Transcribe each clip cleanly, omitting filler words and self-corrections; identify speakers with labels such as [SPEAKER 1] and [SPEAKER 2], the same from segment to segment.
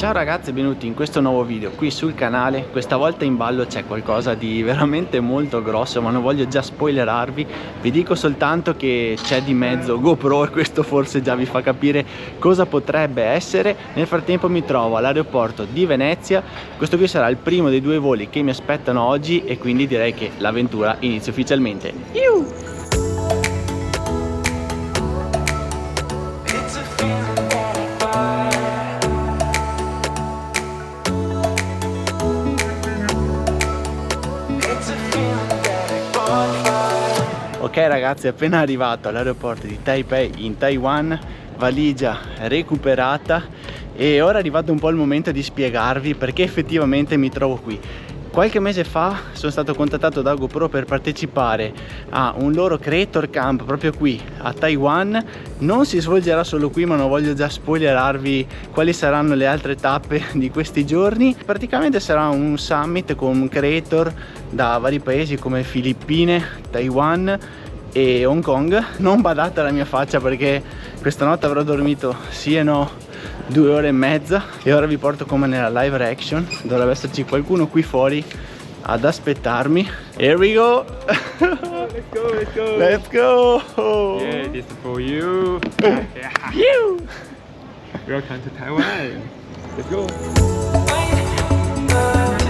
[SPEAKER 1] Ciao ragazzi, benvenuti in questo nuovo video qui sul canale. Questa volta in ballo c'è qualcosa di veramente molto grosso, ma non voglio già spoilerarvi. Vi dico soltanto che c'è di mezzo GoPro e questo forse già vi fa capire cosa potrebbe essere. Nel frattempo mi trovo all'aeroporto di Venezia. Questo qui sarà il primo dei due voli che mi aspettano oggi e quindi direi che l'avventura inizia ufficialmente. Ok ragazzi, appena arrivato all'aeroporto di Taipei in Taiwan, valigia recuperata, e ora è arrivato un po' il momento di spiegarvi perché effettivamente mi trovo qui. Qualche mese fa sono stato contattato da GoPro per partecipare a un loro creator camp proprio qui a Taiwan. Non si svolgerà solo qui, ma non voglio già spoilerarvi quali saranno le altre tappe di questi giorni. Praticamente sarà un summit con creator da vari paesi come Filippine, Taiwan e Hong Kong. Non badate alla mia faccia perché questa notte avrò dormito sì e no 2 ore e mezza, e ora vi porto come nella live reaction. Dovrebbe esserci qualcuno qui fuori ad aspettarmi. Here we go. Let's go.
[SPEAKER 2] Yeah, this is for you. Welcome to Taiwan. Let's go.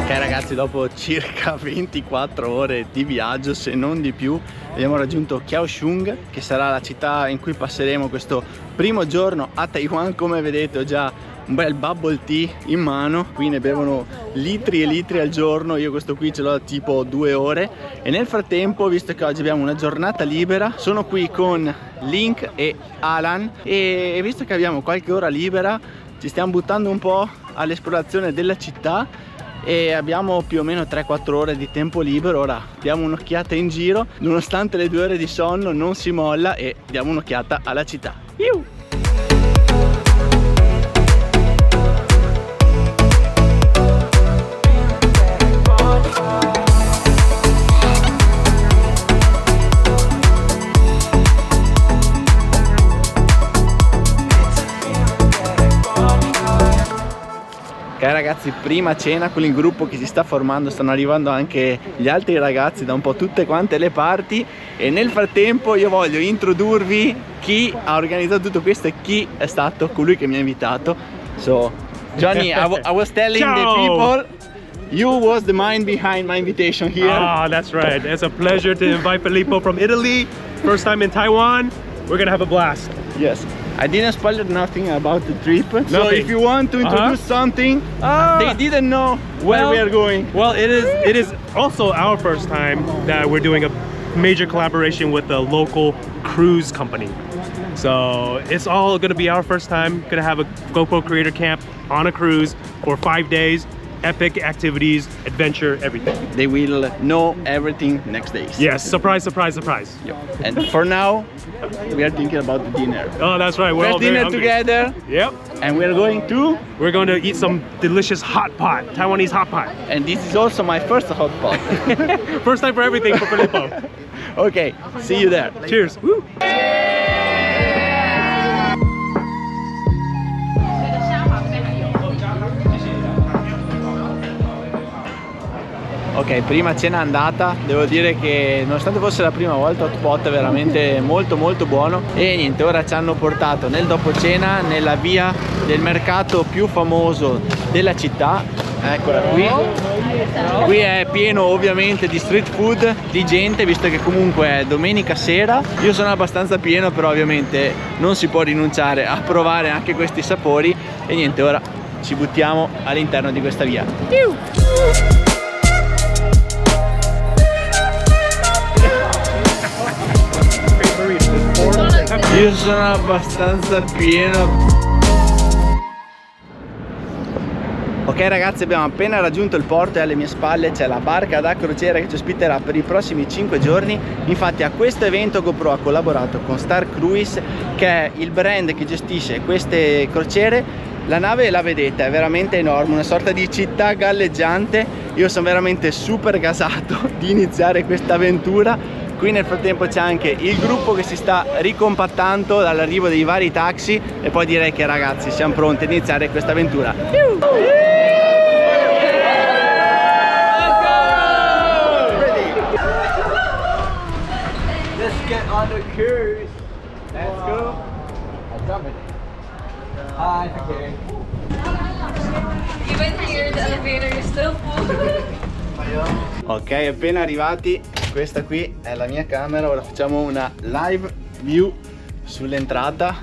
[SPEAKER 1] Ok ragazzi, dopo circa 24 ore di viaggio, se non di più, abbiamo raggiunto Kaohsiung, che sarà la città in cui passeremo questo primo giorno a Taiwan. Come vedete ho già un bel bubble tea in mano, qui ne bevono litri e litri al giorno. Io questo qui ce l'ho tipo 2 ore, e nel frattempo, visto che oggi abbiamo una giornata libera, sono qui con Link e Alan, e visto che abbiamo qualche ora libera ci stiamo buttando un po' all'esplorazione della città e abbiamo più o meno 3-4 ore di tempo libero. Ora diamo un'occhiata in giro, nonostante le 2 ore di sonno non si molla, e diamo un'occhiata alla città. Ok ragazzi, prima cena con il gruppo che si sta formando, stanno arrivando anche gli altri ragazzi da un po' tutte quante le parti, e nel frattempo io voglio introdurvi chi ha organizzato tutto questo e chi è stato colui che mi ha invitato. So Johnny, I was telling the people you was the mind behind my invitation here.
[SPEAKER 2] Ah, that's right. It's a pleasure to invite Filippo from Italy. First time in Taiwan. We're gonna have a blast.
[SPEAKER 1] Yes. I didn't spoil nothing about the trip. So
[SPEAKER 2] Nothing.
[SPEAKER 1] if you want to introduce something, they didn't know where we are going.
[SPEAKER 2] Well, it is also our first time that we're doing a major collaboration with a local cruise company. So it's all gonna be our first time. Gonna have a GoPro creator camp on a cruise for 5 days. Epic activities, adventure, everything.
[SPEAKER 1] They will know everything next day.
[SPEAKER 2] Yes, surprise, surprise, surprise.
[SPEAKER 1] Yep. And for now, we are thinking about the dinner.
[SPEAKER 2] Oh, that's right. We're all
[SPEAKER 1] Let's
[SPEAKER 2] very
[SPEAKER 1] dinner
[SPEAKER 2] hungry.
[SPEAKER 1] together.
[SPEAKER 2] Yep.
[SPEAKER 1] And we're going to.
[SPEAKER 2] We're going to eat some delicious hot pot, Taiwanese hot pot.
[SPEAKER 1] And this is also my first hot pot.
[SPEAKER 2] First time for everything for Filippo.
[SPEAKER 1] Okay, see you there.
[SPEAKER 2] Cheers. Woo.
[SPEAKER 1] Ok, prima cena andata, devo dire che nonostante fosse la prima volta, hot pot è veramente molto buono. E niente, ora ci hanno portato nel dopo cena nella via del mercato più famoso della città. Eccola qui. Qui è pieno ovviamente di street food, di gente, visto che comunque è domenica sera. Io sono abbastanza pieno, però ovviamente non si può rinunciare a provare anche questi sapori. E niente, ora ci buttiamo all'interno di questa via. Io sono abbastanza pieno. Ok ragazzi, abbiamo appena raggiunto il porto e alle mie spalle c'è la barca da crociera che ci ospiterà per i prossimi 5 giorni. Infatti a questo evento GoPro ha collaborato con Star Cruise, che è il brand che gestisce queste crociere. La nave la vedete, è veramente enorme, una sorta di città galleggiante. Io sono veramente super gasato di iniziare questa avventura. Qui nel frattempo c'è anche il gruppo che si sta ricompattando dall'arrivo dei vari taxi e poi direi che ragazzi siamo pronti ad iniziare questa avventura.
[SPEAKER 3] Let's get on the cruise. Let's go. I jump it. Hi, okay.
[SPEAKER 4] Even here, the elevator is still full.
[SPEAKER 1] Ok, appena arrivati, questa qui è la mia camera, ora facciamo una live view sull'entrata.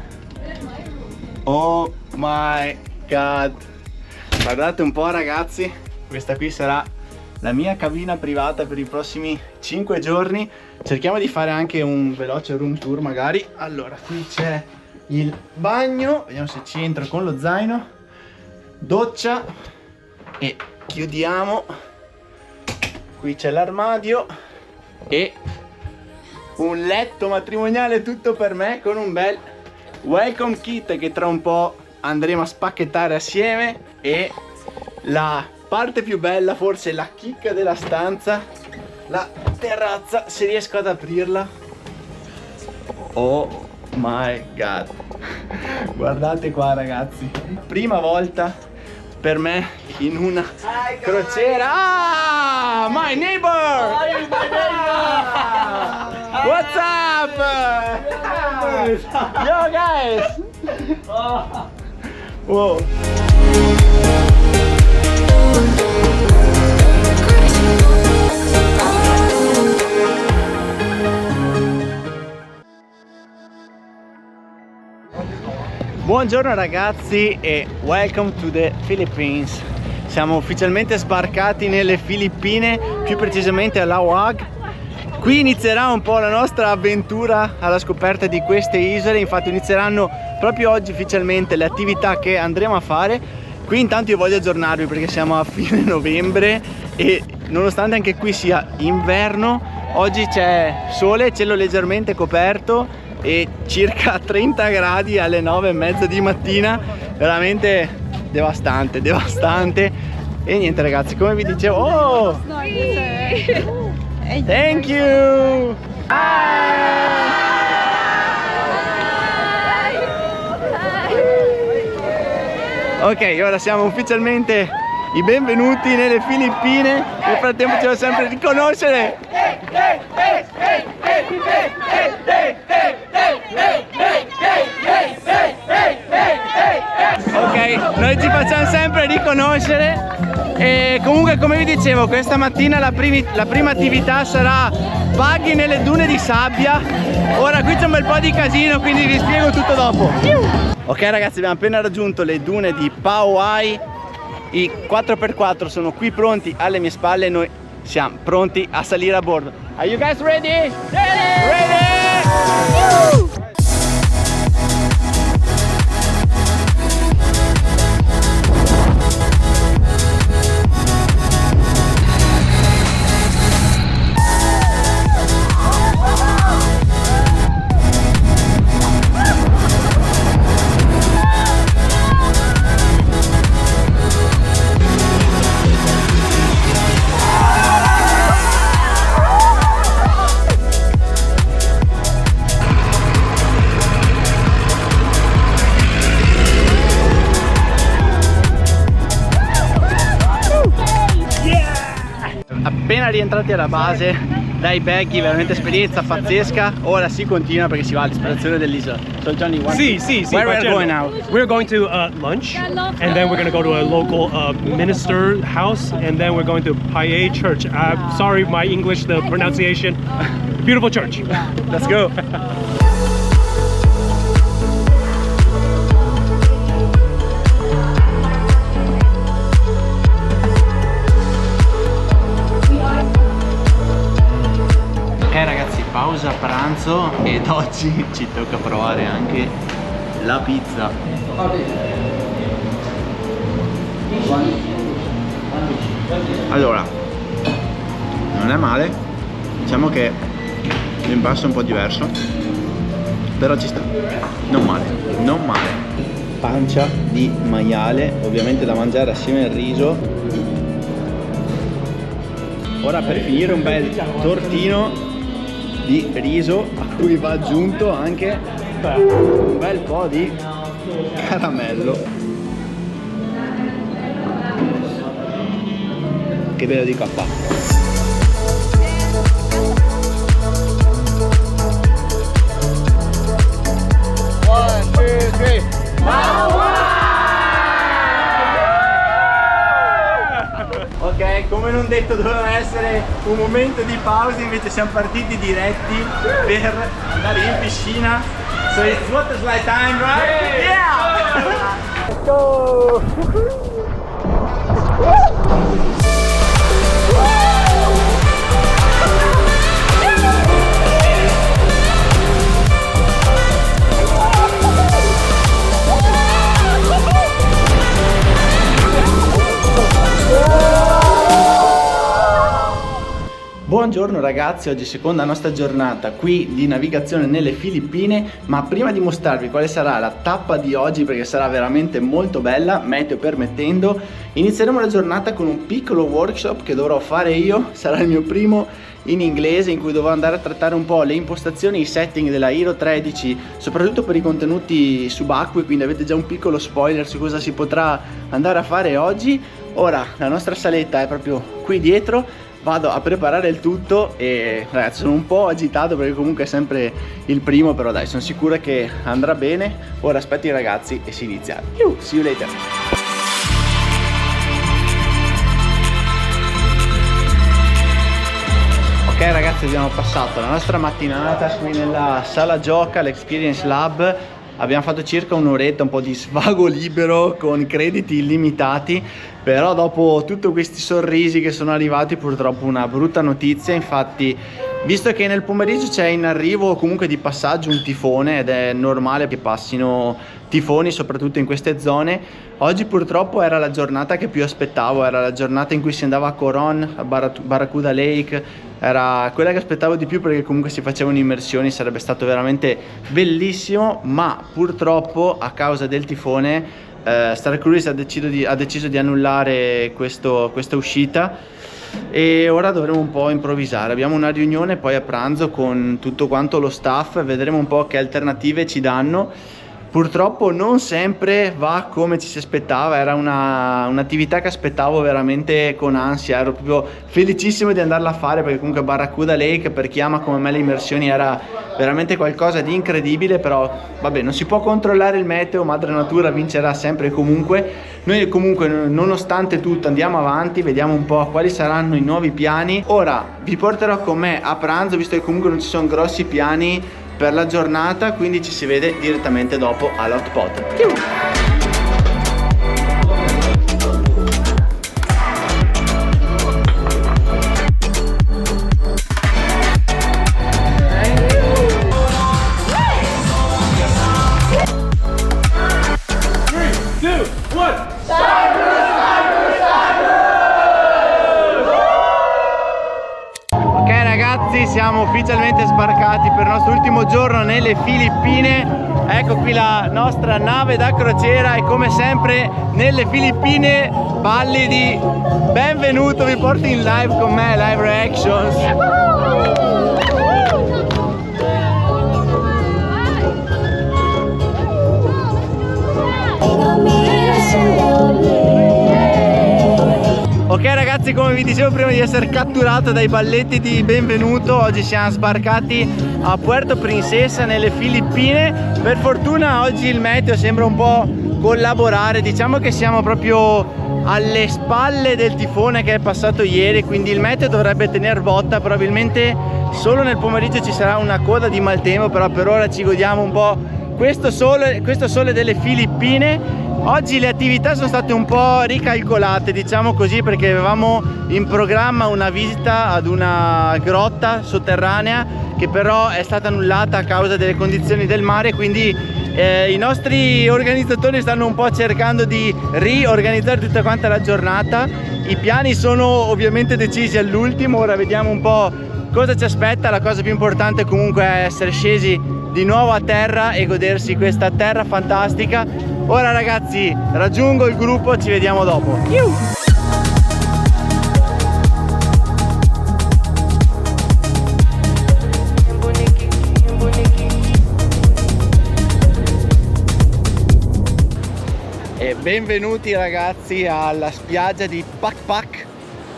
[SPEAKER 1] Oh my god, guardate un po' ragazzi, questa qui sarà la mia cabina privata per i prossimi 5 giorni. Cerchiamo di fare anche un veloce room tour magari. Allora, qui c'è il bagno, vediamo se ci entro con lo zaino, doccia e chiudiamo. Qui c'è l'armadio e un letto matrimoniale tutto per me con un bel welcome kit che tra un po' andremo a spacchettare assieme. E la parte più bella, forse la chicca della stanza, la terrazza, se riesco ad aprirla. Oh my god, guardate qua ragazzi, prima volta per me in una crociera. Ah, my neighbor! What's up? Yo guys! Wow. Buongiorno ragazzi e welcome to the Philippines. Siamo ufficialmente sbarcati nelle Filippine, più precisamente a Laoag. Qui inizierà un po' la nostra avventura alla scoperta di queste isole. Infatti inizieranno proprio oggi ufficialmente le attività che andremo a fare. Qui intanto io voglio aggiornarvi perché siamo a fine novembre e nonostante anche qui sia inverno, oggi c'è sole, cielo leggermente coperto e circa 30 gradi alle 9:30 di mattina, veramente devastante, devastante. E niente ragazzi, come vi dicevo, oh! Thank you! Ok, ora siamo ufficialmente i benvenuti nelle Filippine. Nel frattempo ce lo sempre riconoscere. Ok, noi ci facciamo sempre riconoscere. E comunque come vi dicevo, questa mattina la prima attività sarà buggy nelle dune di sabbia. Ora qui c'è un bel po' di casino, quindi vi spiego tutto dopo. Ok ragazzi, abbiamo appena raggiunto le dune di Pauai. I 4x4 sono qui pronti alle mie spalle e noi siamo pronti a salire a bordo. Are you guys ready? Ready! Ready! Appena rientrati alla base dai baggy, veramente esperienza pazzesca. Ora si continua perché si va all'esplorazione dell'isola. So Johnny, where are we going now?
[SPEAKER 2] We're going to lunch, and then we're going to go to a local minister house, and then we're going to Pae Church. Sorry, my English, the pronunciation. Beautiful church.
[SPEAKER 1] Let's go. Pausa pranzo ed oggi ci tocca provare anche la pizza. Allora, non è male, diciamo che l'impasto è un po' diverso, però ci sta, non male, non male. Pancia di maiale, ovviamente da mangiare assieme al riso. Ora per finire un bel tortino di riso a cui va aggiunto anche un bel po' di caramello. Che ve lo dico a fatto. Ok, come non detto doveva essere un momento di pausa, invece siamo partiti diretti per andare in piscina. So it's water slide time, right? Yeah! Let's go! Buongiorno ragazzi, oggi seconda nostra giornata qui di navigazione nelle Filippine, ma prima di mostrarvi quale sarà la tappa di oggi, perché sarà veramente molto bella, meteo permettendo, inizieremo la giornata con un piccolo workshop che dovrò fare io. Sarà il mio primo in inglese, in cui dovrò andare a trattare un po' le impostazioni, i setting della Hero 13, soprattutto per i contenuti subacquei, quindi avete già un piccolo spoiler su cosa si potrà andare a fare oggi. Ora la nostra saletta è proprio qui dietro. Vado a preparare il tutto e ragazzi sono un po' agitato perché comunque è sempre il primo, però dai, sono sicuro che andrà bene. Ora aspetto i ragazzi e si inizia. See you later. Ok ragazzi, abbiamo passato la nostra mattinata qui nella sala gioca, l'Experience Lab. Abbiamo fatto circa un'oretta, un po' di svago libero con crediti illimitati, però dopo tutti questi sorrisi che sono arrivati, purtroppo una brutta notizia. Infatti, visto che nel pomeriggio c'è in arrivo o comunque di passaggio un tifone, ed è normale che passino tifoni soprattutto in queste zone, oggi purtroppo era la giornata che più aspettavo, era la giornata in cui si andava a Coron, a Barracuda Lake. Era quella che aspettavo di più perché comunque si facevano immersioni, sarebbe stato veramente bellissimo, ma purtroppo a causa del tifone Star Cruise ha deciso di annullare questa uscita e ora dovremo un po' improvvisare. Abbiamo una riunione poi a pranzo con tutto quanto lo staff e vedremo un po' che alternative ci danno. Purtroppo non sempre va come ci si aspettava, era un'attività che aspettavo veramente con ansia, ero proprio felicissimo di andarla a fare perché comunque Barracuda Lake, per chi ama come me le immersioni, era veramente qualcosa di incredibile. Però vabbè, non si può controllare il meteo, madre natura vincerà sempre e comunque. Noi comunque nonostante tutto andiamo avanti, vediamo un po' quali saranno i nuovi piani. Ora vi porterò con me a pranzo, visto che comunque non ci sono grossi piani per la giornata, quindi ci si vede direttamente dopo all'hot pot. Siamo ufficialmente sbarcati per il nostro ultimo giorno nelle Filippine. Ecco qui la nostra nave da crociera e come sempre nelle Filippine balli di benvenuto, vi porto in live con me, live reactions. Ok ragazzi, come vi dicevo prima di essere catturato dai balletti di benvenuto, oggi siamo sbarcati a Puerto Princesa nelle Filippine. Per fortuna oggi il meteo sembra un po' collaborare, diciamo che siamo proprio alle spalle del tifone che è passato ieri, quindi il meteo dovrebbe tener botta. Probabilmente solo nel pomeriggio ci sarà una coda di maltempo, però per ora ci godiamo un po' questo sole delle Filippine. Oggi le attività sono state un po' ricalcolate, diciamo così, perché avevamo in programma una visita ad una grotta sotterranea che però è stata annullata a causa delle condizioni del mare, quindi i nostri organizzatori stanno un po' cercando di riorganizzare tutta quanta la giornata. I piani sono ovviamente decisi all'ultimo, ora vediamo un po' cosa ci aspetta. La cosa più importante comunque è essere scesi di nuovo a terra e godersi questa terra fantastica. Ora ragazzi raggiungo il gruppo, ci vediamo dopo. E benvenuti ragazzi alla spiaggia di Pak Pak.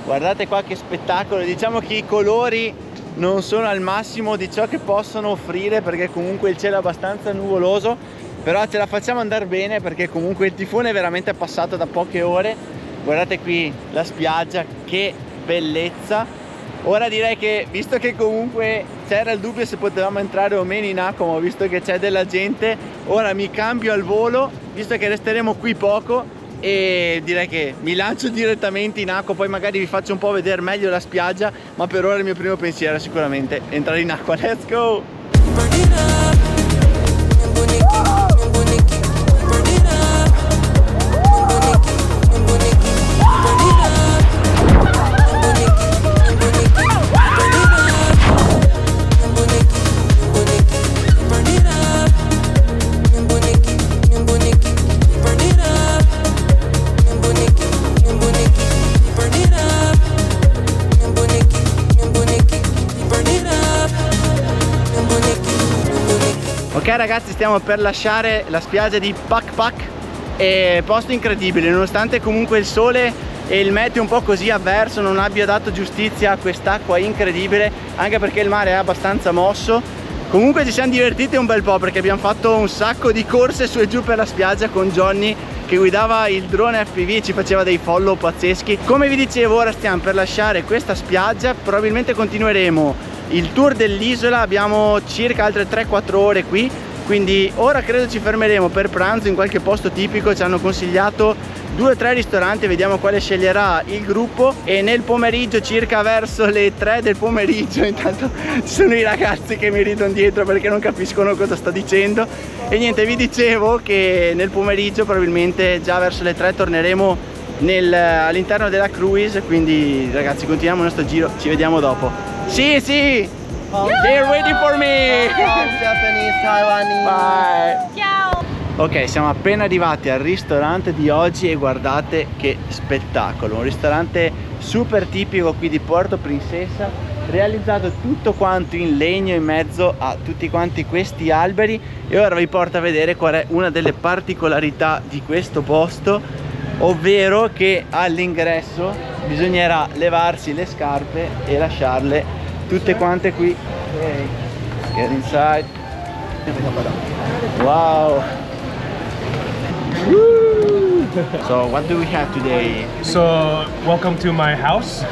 [SPEAKER 1] Guardate qua che spettacolo, diciamo che i colori non sono al massimo di ciò che possono offrire perché comunque il cielo è abbastanza nuvoloso, però ce la facciamo andare bene perché comunque il tifone è veramente passato da poche ore. Guardate qui la spiaggia, che bellezza. Ora direi che, visto che comunque c'era il dubbio se potevamo entrare o meno in acqua, ma visto che c'è della gente, ora mi cambio al volo, visto che resteremo qui poco, e direi che mi lancio direttamente in acqua, poi magari vi faccio un po' vedere meglio la spiaggia, ma per ora il mio primo pensiero è sicuramente entrare in acqua. Let's go! Ok ragazzi, stiamo per lasciare la spiaggia di Pak Pak, e posto incredibile, nonostante comunque il sole e il meteo un po' così avverso non abbia dato giustizia a quest'acqua incredibile, anche perché il mare è abbastanza mosso. Comunque ci siamo divertiti un bel po' perché abbiamo fatto un sacco di corse su e giù per la spiaggia con Johnny che guidava il drone FPV e ci faceva dei follow pazzeschi. Come vi dicevo, ora stiamo per lasciare questa spiaggia, probabilmente continueremo il tour dell'isola, abbiamo circa altre 3-4 ore qui, quindi ora credo ci fermeremo per pranzo in qualche posto tipico. Ci hanno consigliato 2 o 3 ristoranti, vediamo quale sceglierà il gruppo, e nel pomeriggio, circa verso le 3 del pomeriggio, intanto ci sono i ragazzi che mi ridono dietro perché non capiscono cosa sto dicendo, e niente, vi dicevo che nel pomeriggio probabilmente già verso le 3 torneremo all'interno della cruise, quindi ragazzi continuiamo il nostro giro, ci vediamo dopo. Sì, sì! They're waiting for me!
[SPEAKER 3] Japanese, Taiwanese.
[SPEAKER 1] Bye!
[SPEAKER 4] Ciao!
[SPEAKER 1] Ok, siamo appena arrivati al ristorante di oggi e guardate che spettacolo, un ristorante super tipico qui di Puerto Princesa, realizzato tutto quanto in legno in mezzo a tutti quanti questi alberi, e ora vi porto a vedere qual è una delle particolarità di questo posto, ovvero che all'ingresso bisognerà levarsi le scarpe e lasciarle tutte quante qui. Okay. Let's get inside. Wow. So what do we have today?
[SPEAKER 2] So, welcome to my house.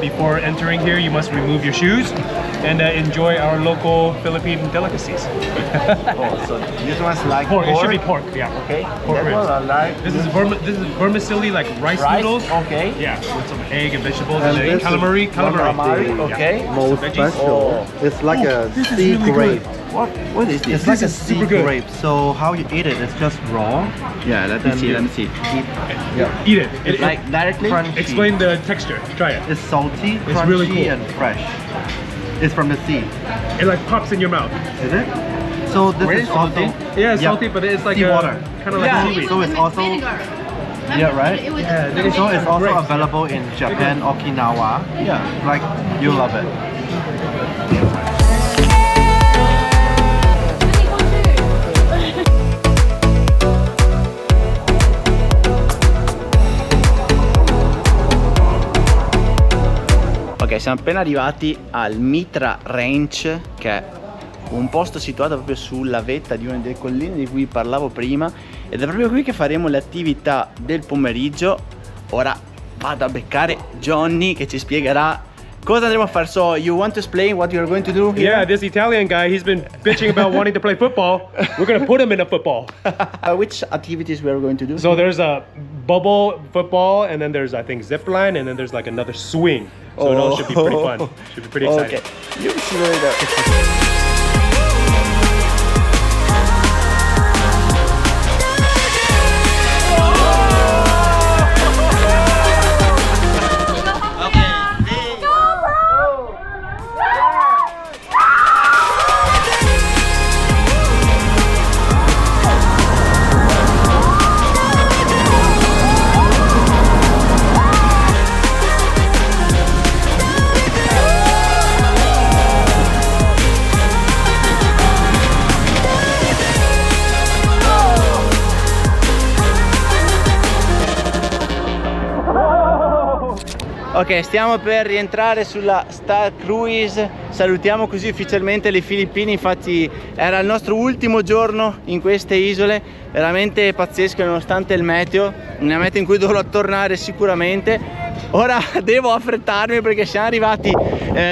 [SPEAKER 2] Before entering here, you must remove your shoes and enjoy our local Philippine delicacies.
[SPEAKER 1] Oh, so this one's like
[SPEAKER 2] Pork. It should be pork. Yeah.
[SPEAKER 1] Okay.
[SPEAKER 2] Pork
[SPEAKER 1] That
[SPEAKER 2] ribs.
[SPEAKER 1] one I like.
[SPEAKER 2] This is vermicelli, like rice noodles.
[SPEAKER 1] Okay.
[SPEAKER 2] Yeah, with some egg and vegetables,
[SPEAKER 3] And
[SPEAKER 2] and then
[SPEAKER 3] this is
[SPEAKER 2] calamari.
[SPEAKER 1] Calamari. Okay.
[SPEAKER 3] Most
[SPEAKER 2] Veggies.
[SPEAKER 3] special. It's like a
[SPEAKER 2] this is
[SPEAKER 3] sea
[SPEAKER 2] really
[SPEAKER 3] grape.
[SPEAKER 2] good.
[SPEAKER 1] What is this?
[SPEAKER 3] It's like a
[SPEAKER 2] is
[SPEAKER 3] sea
[SPEAKER 2] super good.
[SPEAKER 3] grape. So how you eat it is just raw.
[SPEAKER 1] Yeah, let me
[SPEAKER 3] And
[SPEAKER 1] see.
[SPEAKER 3] you-
[SPEAKER 1] Let me see.
[SPEAKER 3] Yeah.
[SPEAKER 2] Eat it.
[SPEAKER 3] It's
[SPEAKER 1] Like directly.
[SPEAKER 3] crunchy.
[SPEAKER 2] Explain the texture. Try it.
[SPEAKER 3] It's salty,
[SPEAKER 2] It's
[SPEAKER 3] crunchy,
[SPEAKER 2] really cool.
[SPEAKER 3] and fresh. It's from the sea.
[SPEAKER 2] It like pops in your mouth.
[SPEAKER 3] Is it? So this
[SPEAKER 1] Where
[SPEAKER 3] is
[SPEAKER 1] is
[SPEAKER 3] also
[SPEAKER 1] salty?
[SPEAKER 2] Yeah, it's
[SPEAKER 3] Yeah.
[SPEAKER 2] salty, but it's like
[SPEAKER 3] Seawater.
[SPEAKER 2] kind of
[SPEAKER 1] Yeah.
[SPEAKER 2] like seaweed.
[SPEAKER 3] So it's also yeah, right.
[SPEAKER 2] Yeah, it is
[SPEAKER 3] So it's also
[SPEAKER 2] great.
[SPEAKER 3] available in Japan, Okinawa. Yeah, like you love it.
[SPEAKER 1] Ok, siamo appena arrivati al Mitra Ranch, che è un posto situato proprio sulla vetta di una delle colline di cui parlavo prima, ed è proprio qui che faremo le attività del pomeriggio. Ora vado a beccare Johnny che ci spiegherà cosa andremo a fare. So, you want to explain what you're going to do here?
[SPEAKER 2] Yeah, this Italian guy, he's been bitching about wanting to play football. We're gonna put him in a football.
[SPEAKER 1] Which activities we are going to do?
[SPEAKER 2] So there's a bubble football, and then there's, I think, zip line, and then there's like another swing. So it all should be pretty fun. Should be pretty exciting.
[SPEAKER 1] Okay. You see where it is. Ok, stiamo per rientrare sulla Star Cruise, salutiamo così ufficialmente le Filippine, infatti era il nostro ultimo giorno in queste isole, veramente pazzesco nonostante il meteo, una meta in cui dovrò tornare sicuramente. Ora devo affrettarmi perché siamo arrivati,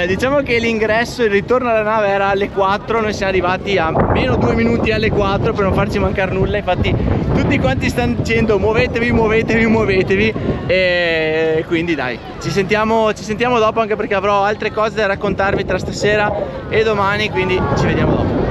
[SPEAKER 1] diciamo che l'ingresso, il ritorno alla nave era alle 4, noi siamo arrivati a meno 2 minuti alle 4 per non farci mancare nulla, infatti tutti quanti stanno dicendo muovetevi, muovetevi, muovetevi, e quindi dai, ci sentiamo dopo, anche perché avrò altre cose da raccontarvi tra stasera e domani, quindi ci vediamo dopo.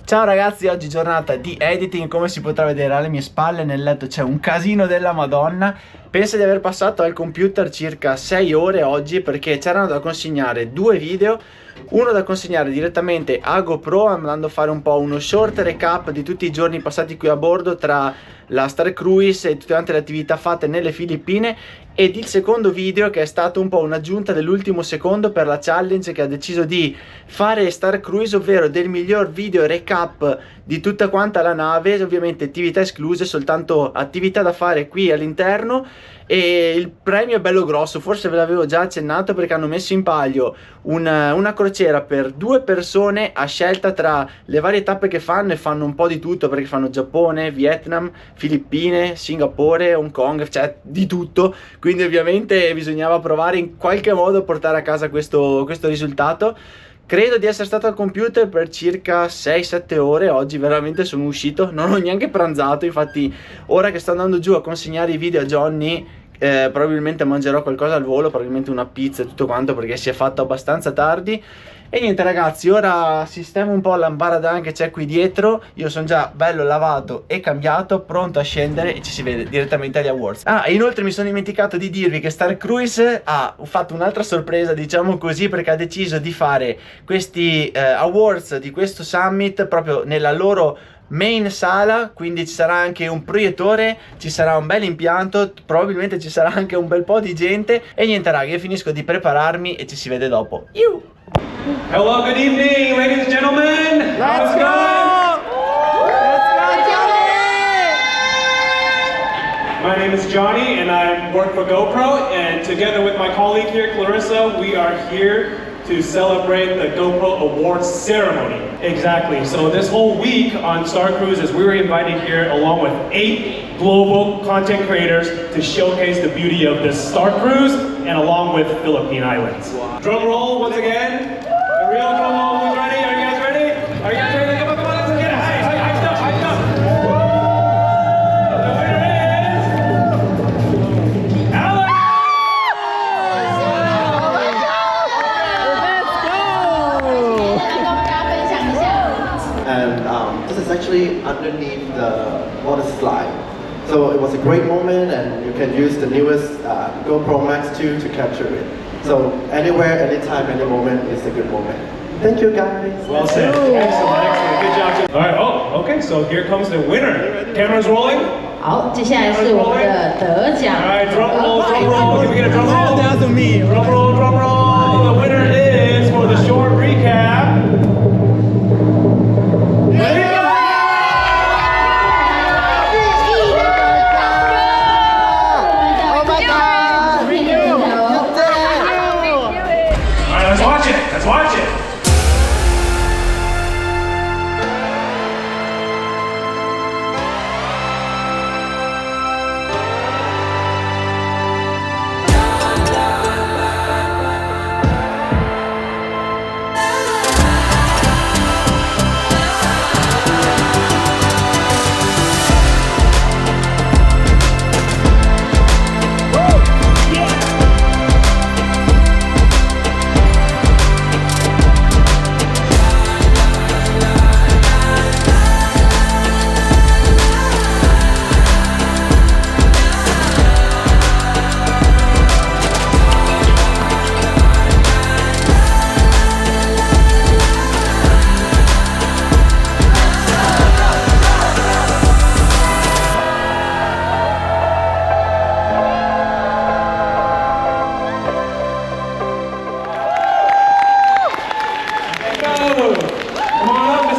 [SPEAKER 1] Ciao ragazzi, oggi giornata di editing, come si potrà vedere alle mie spalle nel letto c'è un casino della Madonna. Penso di aver passato al computer circa 6 ore oggi perché c'erano da consegnare 2 video, uno da consegnare direttamente a GoPro andando a fare un po' uno short recap di tutti i giorni passati qui a bordo tra la Star Cruise e tutte quante le attività fatte nelle Filippine, ed il secondo video che è stato un po' un'aggiunta dell'ultimo secondo per la challenge che ha deciso di fare Star Cruise, ovvero del miglior video recap di tutta quanta la nave, ovviamente attività escluse, soltanto attività da fare qui all'interno. E il premio è bello grosso, forse ve l'avevo già accennato perché hanno messo in palio una crociera per 2 persone a scelta tra le varie tappe che fanno, e fanno un po' di tutto perché fanno Giappone, Vietnam, Filippine, Singapore, Hong Kong, cioè di tutto, quindi ovviamente bisognava provare in qualche modo a portare a casa questo risultato. Credo di essere stato al computer per circa 6-7 ore, oggi veramente sono uscito, non ho neanche pranzato, infatti ora che sto andando giù a consegnare i video a Johnny probabilmente mangerò qualcosa al volo, probabilmente una pizza e tutto quanto perché si è fatto abbastanza tardi. E niente ragazzi, ora sistemo un po' l'ambaradan che c'è qui dietro, io sono già bello lavato e cambiato, pronto a scendere e ci si vede direttamente agli awards. Ah, e inoltre mi sono dimenticato di dirvi che Star Cruise ha fatto un'altra sorpresa, diciamo così, perché ha deciso di fare questi awards di questo summit proprio nella loro main sala, quindi ci sarà anche un proiettore, ci sarà un bel impianto, probabilmente ci sarà anche un bel po' di gente. E niente raga, io finisco di prepararmi e ci si vede dopo.
[SPEAKER 2] Hello, good evening, ladies and gentlemen.
[SPEAKER 1] Let's go! Let's go, Johnny!
[SPEAKER 2] My name is Johnny and I work for GoPro, and together with my colleague here, Clarissa, we are here to celebrate the GoPro Awards ceremony. Exactly, so this whole week on Star Cruises, we were invited here along with 8 global content creators to showcase the beauty of this Star Cruise and along with Philippine Islands. Wow. Drum roll once again. A real drum roll, who's ready? Are you guys ready? Are you guys ready? Come on, let's get it. Hyped up, hyped up. The winner is Alex!
[SPEAKER 5] And this is actually underneath the water slide. So it was a great moment, and you can use the newest GoPro Max 2 to capture it. So anywhere, anytime, any moment is a good moment. Thank you guys.
[SPEAKER 2] Well said. Excellent, excellent. Good job. All right, oh, okay, so here comes the winner. Cameras rolling.
[SPEAKER 6] 好，接下来是我们的得奖。
[SPEAKER 2] All right, drum roll, drum roll. Can we get a drum roll?
[SPEAKER 1] That was me.
[SPEAKER 2] Drum roll, drum roll. The winner is, for the short recap, watch it!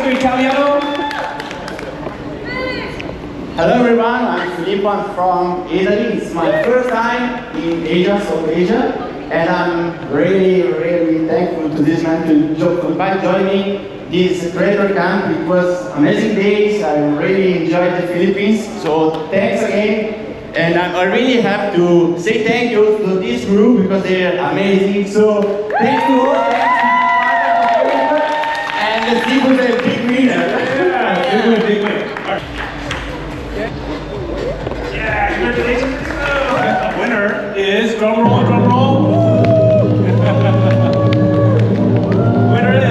[SPEAKER 3] speak Italiano?
[SPEAKER 1] Hello everyone, I'm Filippo, I'm from Italy. It's my first time in Asia, South Asia, and I'm really thankful to this man to join me this creator camp. It was amazing days. I really enjoyed the Philippines, so thanks again. And I really have to say thank you to this group because they're amazing. So thanks to all, and let's see who's the big winner.
[SPEAKER 3] Yeah, big win. All right. Yeah, congratulations. The winner is, drum roll. Winner is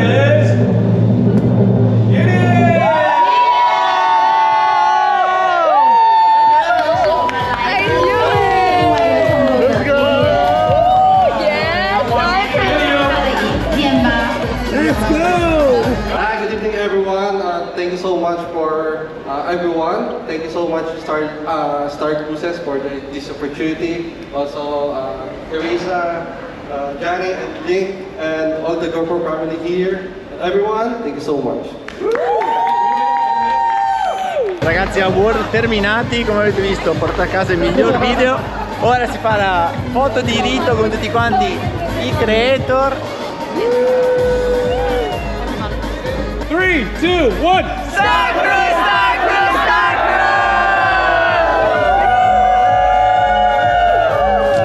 [SPEAKER 5] thank you so much for everyone. Thank you so much Star Cruises for this opportunity. Also Teresa, Janet, and Link, and all the GoPro family here. And everyone, thank you so much.
[SPEAKER 1] Ragazzi, award terminati, come avete visto, porta a casa il miglior video. Ora si fa la foto di rito con tutti quanti i creator.
[SPEAKER 3] 3, 2, 1.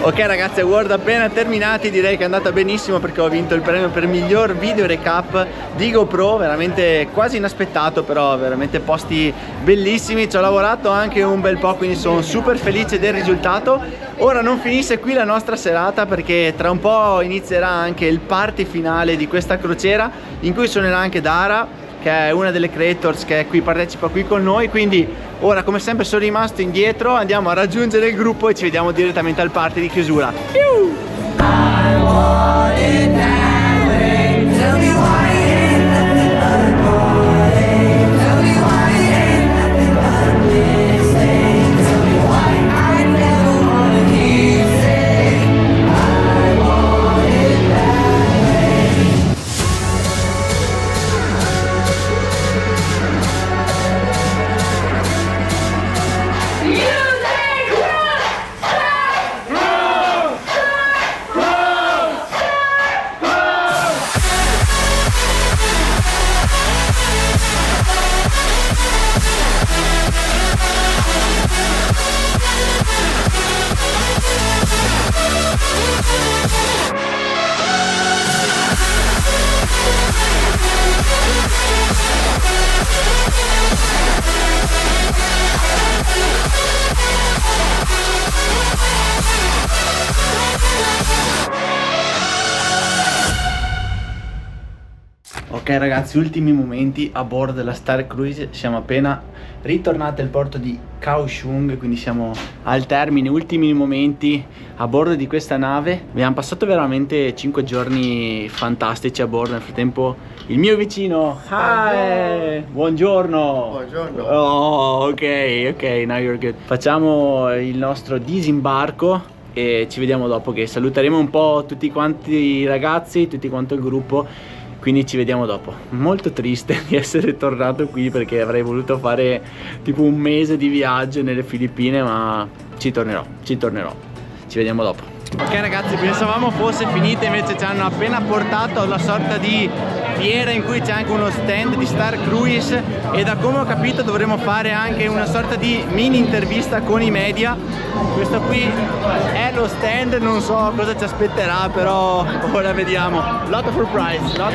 [SPEAKER 1] Ok ragazzi, award appena terminati, direi che è andata benissimo perché ho vinto il premio per miglior video recap di GoPro, veramente quasi inaspettato, però veramente posti bellissimi. Ci ho lavorato anche un bel po', quindi sono super felice del risultato. Ora non finisce qui la nostra serata perché tra un po' inizierà anche il party finale di questa crociera in cui suonerà anche Dara, che è una delle creators che partecipa qui con noi. Quindi ora, come sempre, sono rimasto indietro, andiamo a raggiungere il gruppo e ci vediamo direttamente al party di chiusura. Ok ragazzi, ultimi momenti a bordo della Star Cruise. Siamo appena ritornati al porto di Kaohsiung, quindi siamo al termine, ultimi momenti a bordo di questa nave. Abbiamo passato veramente 5 giorni fantastici a bordo. Nel frattempo il mio vicino, hi, buongiorno.
[SPEAKER 5] Buongiorno.
[SPEAKER 1] Oh, ok, now you're good. Facciamo il nostro disimbarco e ci vediamo dopo, che saluteremo un po' tutti quanti i ragazzi, tutti quanto il gruppo. Quindi ci vediamo dopo. Molto triste di essere tornato qui perché avrei voluto fare tipo un mese di viaggio nelle Filippine, ma ci tornerò. Ci vediamo dopo. Ok ragazzi, pensavamo fosse finita, invece ci hanno appena portato alla sorta di fiera in cui c'è anche uno stand di Star Cruise e da come ho capito dovremo fare anche una sorta di mini intervista con i media. Questo qui è lo stand, non so cosa ci aspetterà, però ora vediamo. Lot of surprise, huh?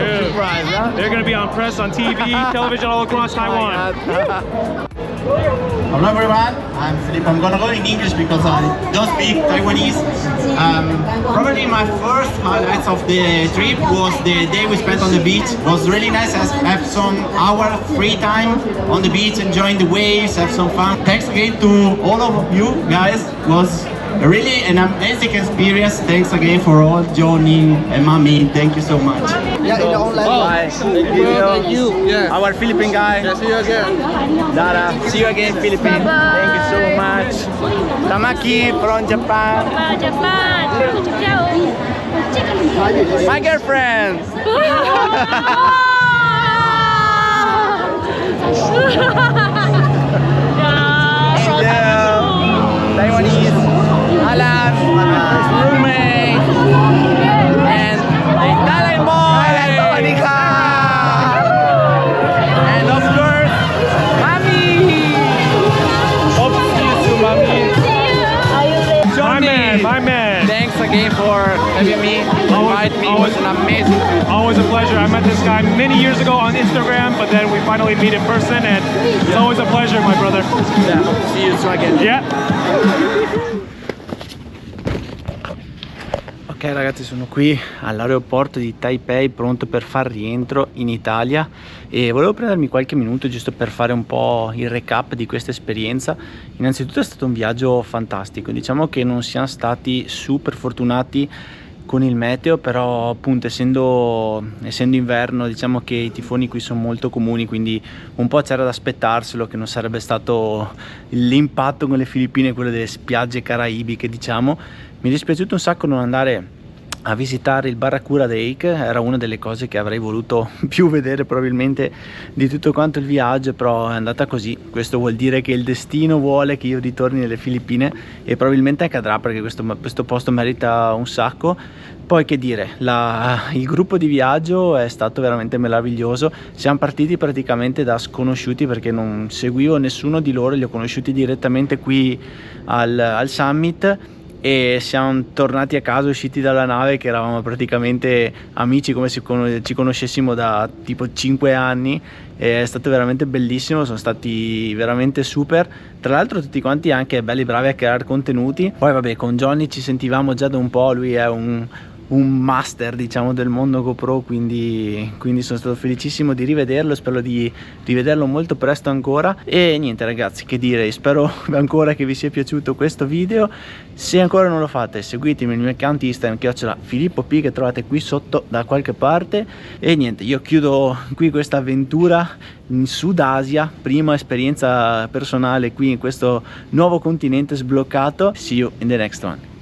[SPEAKER 2] They're gonna be on press, on TV, television all across Taiwan.
[SPEAKER 1] Hello everyone, I'm Philip. I'm gonna go in English because I don't speak Taiwanese. Probably my first highlights of the trip was the day we spent on the beach. It was really nice. I have some hour free time on the beach, enjoying the waves, have some fun. Thanks again to all of you guys. It was really an amazing experience. Thanks again for all joining and Mami. Thank you so much.
[SPEAKER 5] Yeah, in your own language.
[SPEAKER 1] Thank you.
[SPEAKER 5] Yeah.
[SPEAKER 1] Our Philippine guy.
[SPEAKER 5] Yeah, see you again.
[SPEAKER 1] Dara, see you again, Philippines. Thank you so much. Tamaki from Japan.
[SPEAKER 4] Japan.
[SPEAKER 1] My girlfriend. again for having me, invite me. It was an amazing trip.
[SPEAKER 2] Always a pleasure. I met this guy many years ago on Instagram, but then we finally meet in person, and it's always a pleasure, my brother.
[SPEAKER 1] Yeah, hope to see you soon again.
[SPEAKER 2] Yeah.
[SPEAKER 1] Ok ragazzi, sono qui all'aeroporto di Taipei pronto per far rientro in Italia e volevo prendermi qualche minuto giusto per fare un po' il recap di questa esperienza. Innanzitutto è stato un viaggio fantastico, diciamo che non siamo stati super fortunati con il meteo, però appunto essendo inverno diciamo che i tifoni qui sono molto comuni, quindi un po' c'era da aspettarselo che non sarebbe stato l'impatto con le Filippine, quello delle spiagge caraibiche diciamo. Mi è dispiaciuto un sacco non andare a visitare il Barracuda Lake, era una delle cose che avrei voluto più vedere probabilmente di tutto quanto il viaggio, però è andata così. Questo vuol dire che il destino vuole che io ritorni nelle Filippine e probabilmente accadrà, perché questo posto merita un sacco. Poi che dire, il gruppo di viaggio è stato veramente meraviglioso. Siamo partiti praticamente da sconosciuti perché non seguivo nessuno di loro, li ho conosciuti direttamente qui al summit e siamo tornati a casa usciti dalla nave che eravamo praticamente amici, come se ci conoscessimo da tipo 5 anni. È stato veramente bellissimo, sono stati veramente super, tra l'altro tutti quanti anche belli bravi a creare contenuti. Poi vabbè, con Johnny ci sentivamo già da un po', lui è un master diciamo del mondo GoPro, quindi sono stato felicissimo di rivederlo, spero di rivederlo molto presto ancora. E niente ragazzi, che dire, spero ancora che vi sia piaciuto questo video. Se ancora non lo fate, seguitemi nel mio account Instagram @FilippoP, che trovate qui sotto da qualche parte. E niente, io chiudo qui questa avventura in Sud Asia, prima esperienza personale qui in questo nuovo continente sbloccato. See you in the next one.